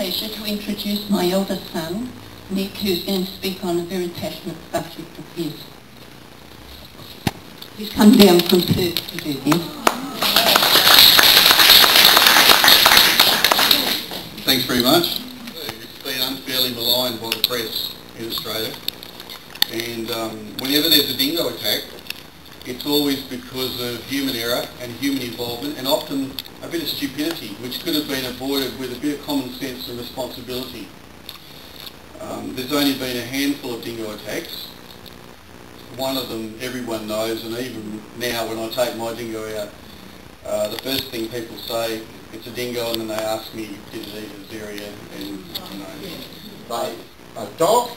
pleasure to introduce my eldest son, Nic, who's going to speak on a very passionate subject of his. He's come down from Perth to do this. Thanks very much. It's been unfairly maligned by the press in Australia, and whenever there's a dingo attack, it's always because of human error and human involvement, and often a bit of stupidity, which could have been avoided with a bit of common sense and responsibility. There's only been a handful of dingo attacks. One of them everyone knows, and even now when I take my dingo out, the first thing people say, it's a dingo, and then they ask me, did it eat his area, and a dog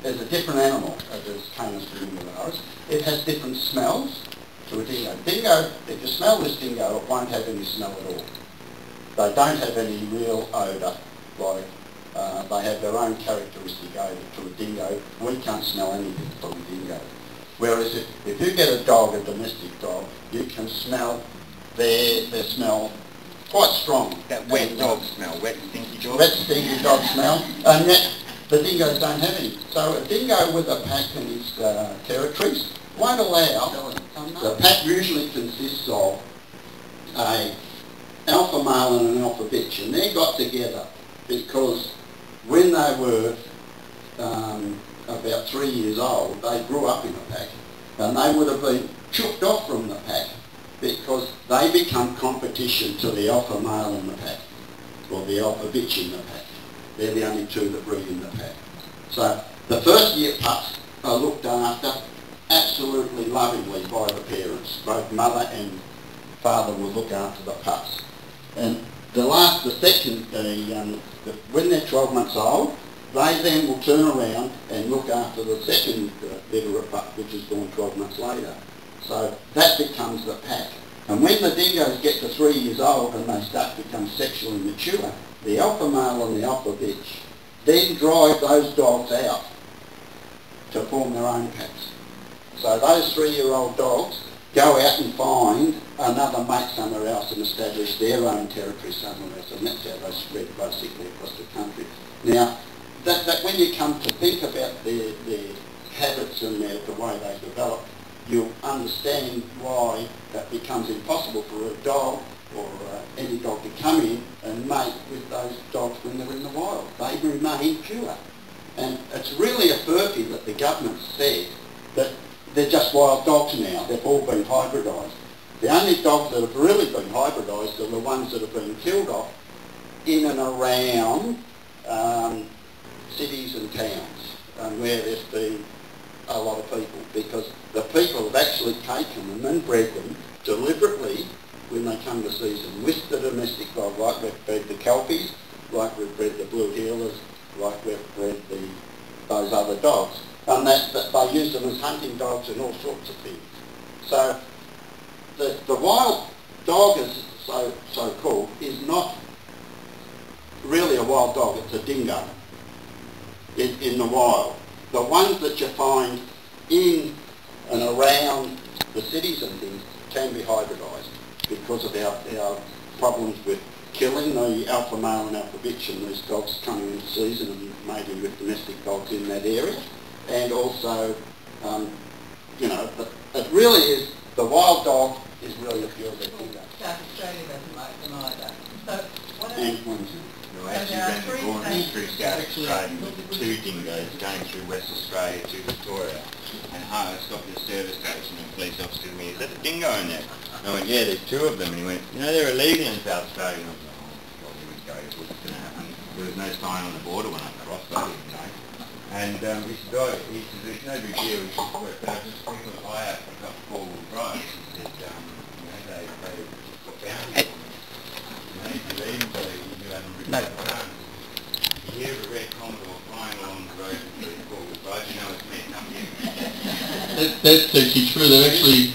is a different animal, as is Canis Dingosaurus. It has different smells to a dingo. Dingo, if you smell this dingo, it won't have any smell at all. They don't have any real odour, like they have their own characteristic odour to a dingo. We can't smell anything from a dingo. Whereas if you get a dog, a domestic dog, you can smell their smell quite strong. That wet dog smell, wet stinky dog? Wet stinky dog smell, and yet the dingoes don't have any. So a dingo with a pack in his territories won't allow. The pack usually consists of an alpha male and an alpha bitch, and they got together because when they were about 3 years old, they grew up in a pack, and they would have been chopped off from the pack because they become competition to the alpha male in the pack, or the alpha bitch in the pack. They're the only two that breed in the pack. So the first year pups are looked after absolutely lovingly by the parents. Both mother and father will look after the pups. And when they're 12 months old, they then will turn around and look after the second litter of pup, which is born 12 months later. So that becomes the pack. And when the dingoes get to 3 years old and they start to become sexually mature, the alpha male and the alpha bitch then drive those dogs out to form their own packs. So those 3-year-old dogs go out and find another mate somewhere else and establish their own territory somewhere else, and that's how they spread basically across the country. Now, that when you come to think about their habits and the way they develop, you'll understand why that becomes impossible for a dog or any dog to come in and mate with those dogs when they're in the wild. They remain pure. And it's really a furphy that the government said that they're just wild dogs now. They've all been hybridised. The only dogs that have really been hybridised are the ones that have been killed off in and around cities and towns, where there's been a lot of people, because the people have actually taken them and bred them deliberately when they come to season with the domestic dog, like we've bred the Kelpies, like we've bred the Blue Heelers, like we've bred those other dogs. And that they use them as hunting dogs and all sorts of things. So the wild dog, as so called, is not really a wild dog, it's a dingo in the wild. The ones that you find in and around the cities and things can be hybridised because of our problems with killing the alpha male and alpha bitch and these dogs coming into season and mating with domestic dogs in that area. And also, but it really is, the wild dog is really a pure red dingo. South Australia doesn't like them either. So what No, actually ran the gauntlet through South Australia with 2 dingoes going through West Australia to Victoria, and I stopped at a service station and the police officer said to me, is that a dingo in there? And I went, yeah, there's 2 of them. And he went, they're illegal in South Australia. And I was like, oh, here we go, what's going to happen? There was no sign on the border when I crossed, I didn't know. And he said, there's no big deal, we just worked out, just sprinkle the eye out for a couple 4-wheel drives. He said, they got bounties on them. If you leave them so you haven't ridden that around. You hear a red Commodore flying along the road with 4-wheel drives, it's meant nothing. That's actually true. They've actually,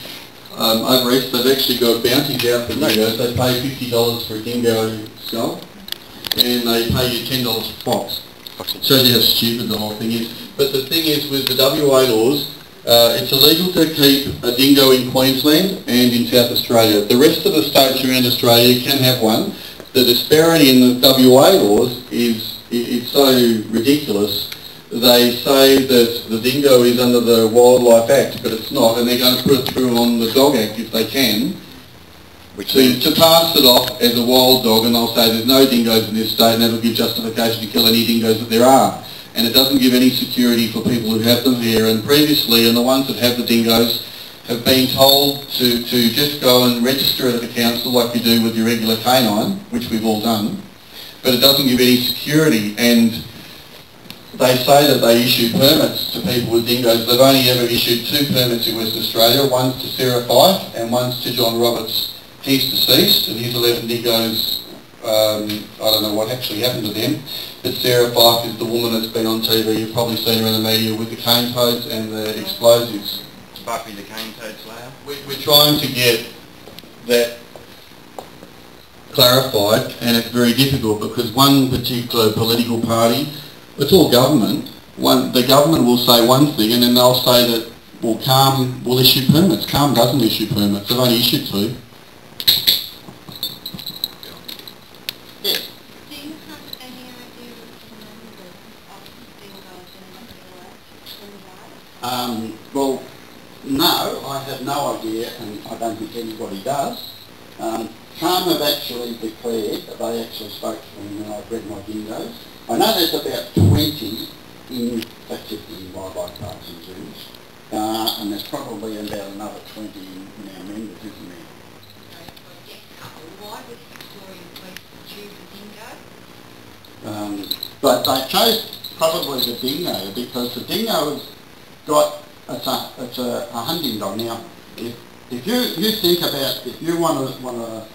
over East, they've actually got bounties out for dingoes. They pay $50 for a dingo skull, and they pay you $10 for fox. Shows you how stupid the whole thing is. But the thing is, with the WA laws, it's illegal to keep a dingo in Queensland and in South Australia. The rest of the states around Australia can have one, the disparity in the WA laws is so ridiculous. They say that the dingo is under the Wildlife Act, but it's not, and they're going to put it through on the Dog Act if they can, to pass it off as a wild dog, and they'll say there's no dingoes in this state, and that'll give justification to kill any dingoes that there are. And it doesn't give any security for people who have them here. And previously, and the ones that have the dingoes have been told to just go and register it at the council like you do with your regular canine, which we've all done, but it doesn't give any security. And they say that they issue permits to people with dingoes. They've only ever issued 2 permits in Western Australia, one's to Sarah Fife and one's to John Roberts. He's deceased, and his 11 dingoes, I don't know what actually happened to them, but Sarah Fife is the woman that's been on TV. You've probably seen her in the media with the cane toads and the explosives. Buffy the cane toad slayer? We're trying to get that clarified, and it's very difficult because one particular political party, it's all government, the government will say one thing and then they'll say that, well, CALM will issue permits. CALM doesn't issue permits, they've only issued 2. Yes. Do you have any idea of the numbers of dingoes in the Well, no, I have no idea, and I don't think anybody does. CALM have actually declared that they actually spoke to me when I bred my dingoes. I know there's about 20 in wildlife parks and zoos, and there's probably about another 20 in our members, isn't there? Why would Victorian police choose a dingo? But they chose probably the dingo because the dingo has got, it's a hunting dog. Now, if you think about, if you want to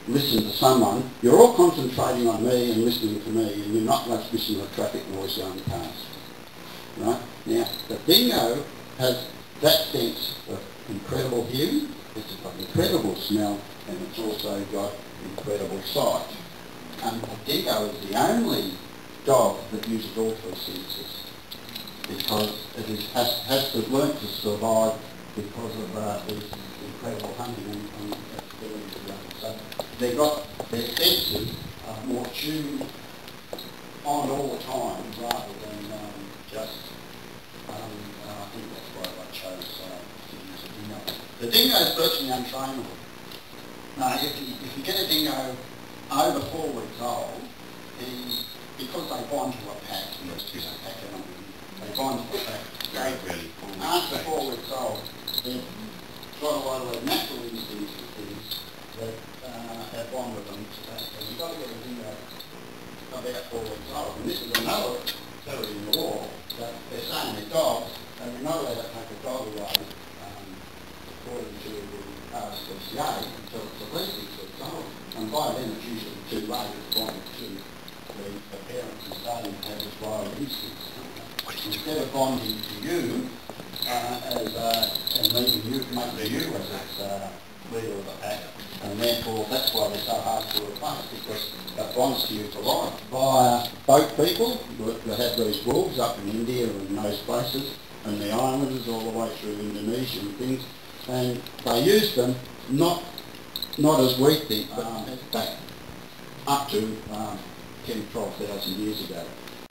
listen to someone, you're all concentrating on me and listening to me, and you're not much listening to the traffic noise going past. Right? Now, the dingo has that sense of incredible hearing, it's got incredible smell, and it's also got incredible sight. And the dingo is the only dog that uses all 3 senses because it has to learn to survive because of these incredible hunting and ability to run. So they've got their senses more tuned on all the time rather than just, I think that's why I chose to use a dingo. The dingo is virtually untrainable. Now, if you get a dingo over 4 weeks old, because they bond to a pack, they bond to a pack. After 4 weeks old, they've got a lot of natural instincts and things that have bond with them. So you've got to get a dingo about 4 weeks old. And this is another theory in the law that they're saying that dogs, and we're not allowed to take a dog away according to the RSPCA until it's at least 6 weeks old. And by then it's usually too late. It's bonded to the parents and starting to have its wild instincts. Instead of bonding to you and making you as its leader of the pack, and therefore that's why they're so hard to replace, because it bonds to you for life. Via boat people that have these wolves up in India and those places, and the islanders all the way through Indonesia and things, and they use them not as we think, but back up to 10, 12,000 years ago.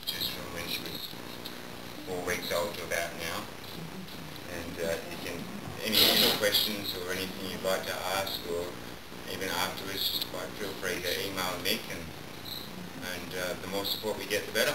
Just from when she was 4 weeks old to about now. And you can, any more questions or anything you'd like to ask, or even afterwards, just quite feel free to email Nick, and the more support we get, the better.